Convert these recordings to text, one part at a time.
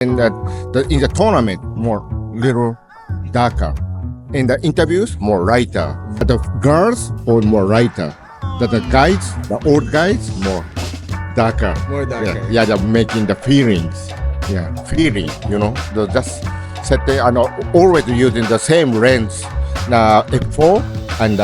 In the tournament, more little darker. In the interviews, more lighter. The girls, more lighter. The guys, the old guys, more darker. More darker. Yeah, they're making the feelings. Yeah, feeling, They're just setting and always using the same lens. F4 and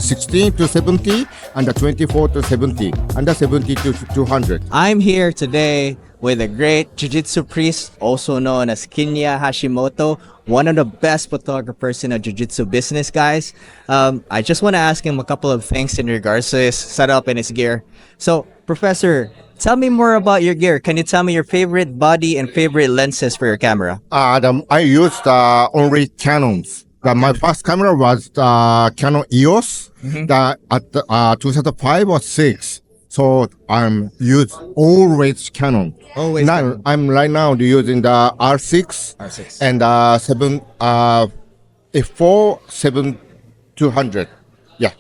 16 to 70 and 24 to 70 and 70 to 200. I'm here today with a great jiu-jitsu priest, also known as Kinya Hashimoto, one of the best photographers in the jiu-jitsu business, guys. I just want to ask him a couple of things in regards to his setup and his gear. So, Professor, tell me more about your gear. Can you tell me your favorite body and favorite lenses for your camera? I used only Canons. My first camera was Canon EOS at 2005 or 6. So I'm used always Canon. Always now, Canon. I'm right now using the R6, and 4 7200. Yeah.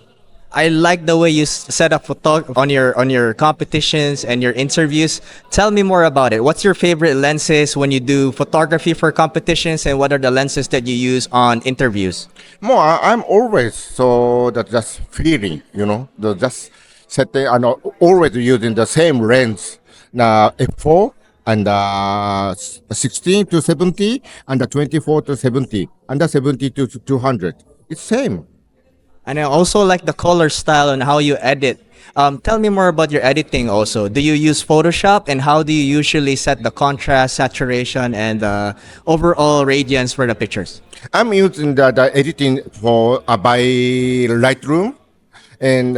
I like the way you set up on your competitions and your interviews. Tell me more about it. What's your favorite lenses when you do photography for competitions, and what are the lenses that you use on interviews? I'm always just feeling, the just setting and always using the same lens. F4 and 16 to 70 and 24 to 70 and 70 to 200. It's same. And I also like the color style and how you edit. Tell me more about your editing also. Do you use Photoshop, and how do you usually set the contrast, saturation, and overall radiance for the pictures? I'm using the editing for by Lightroom, and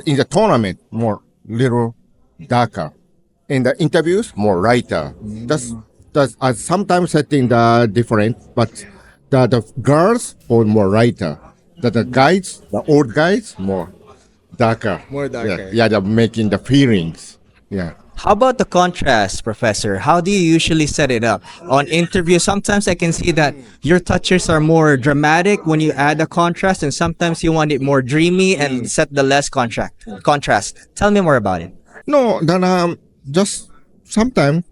in the tournament more little darker. In the interviews more lighter. That's sometimes setting the different, but the girls more lighter. The guys, the old guys, more darker. More darker. Yeah, they're making the feelings. Yeah. How about the contrast, Professor? How do you usually set it up? On interviews, sometimes I can see that your touches are more dramatic when you add the contrast, and sometimes you want it more dreamy and set the less contrast. Tell me more about it. No, then just sometimes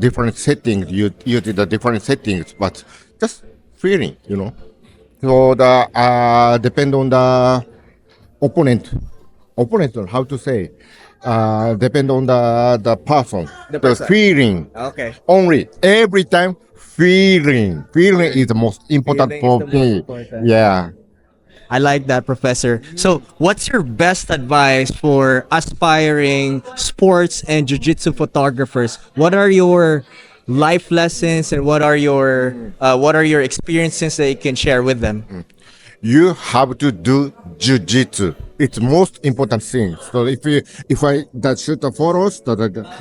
different settings. You use the different settings, but just feeling, So depend on the opponent, or how to say, depend on the person, the feeling. Okay. Only every time feeling is the most important for me. Yeah. I like that, Professor. So, what's your best advice for aspiring sports and jiu-jitsu photographers? What are your life lessons, and what are your experiences that you can share with them? You have to do jiu-jitsu. It's most important thing. So if I shoot the photos,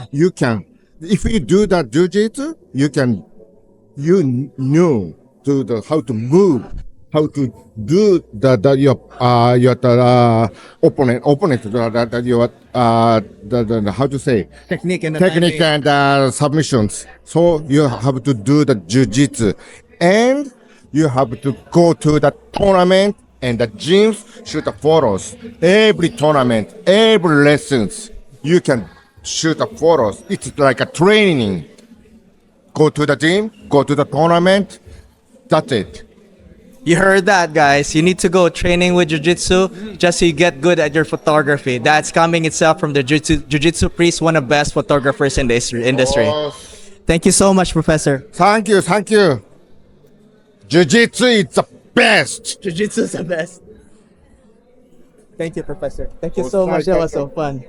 you can. If you do that jiu-jitsu, you know how to move, how to do your opponent how to say Technique and submissions. So you have to do the jiu-jitsu, and you have to go to the tournament and the gyms, shoot the photos. Every tournament, every lessons, you can shoot the photos. It's like a training. Go to the gym, go to the tournament. That's it. You heard that, guys. You need to go training with jiu-jitsu just so you get good at your photography. That's coming itself from the jiu-jitsu priest, one of the best photographers in the industry. Oh, Thank you so much, Professor. thank you. Jiu-jitsu is the best. Jiu-jitsu is the best. Thank you, Professor. Thank you Oh, so much. That thank was you. so fun.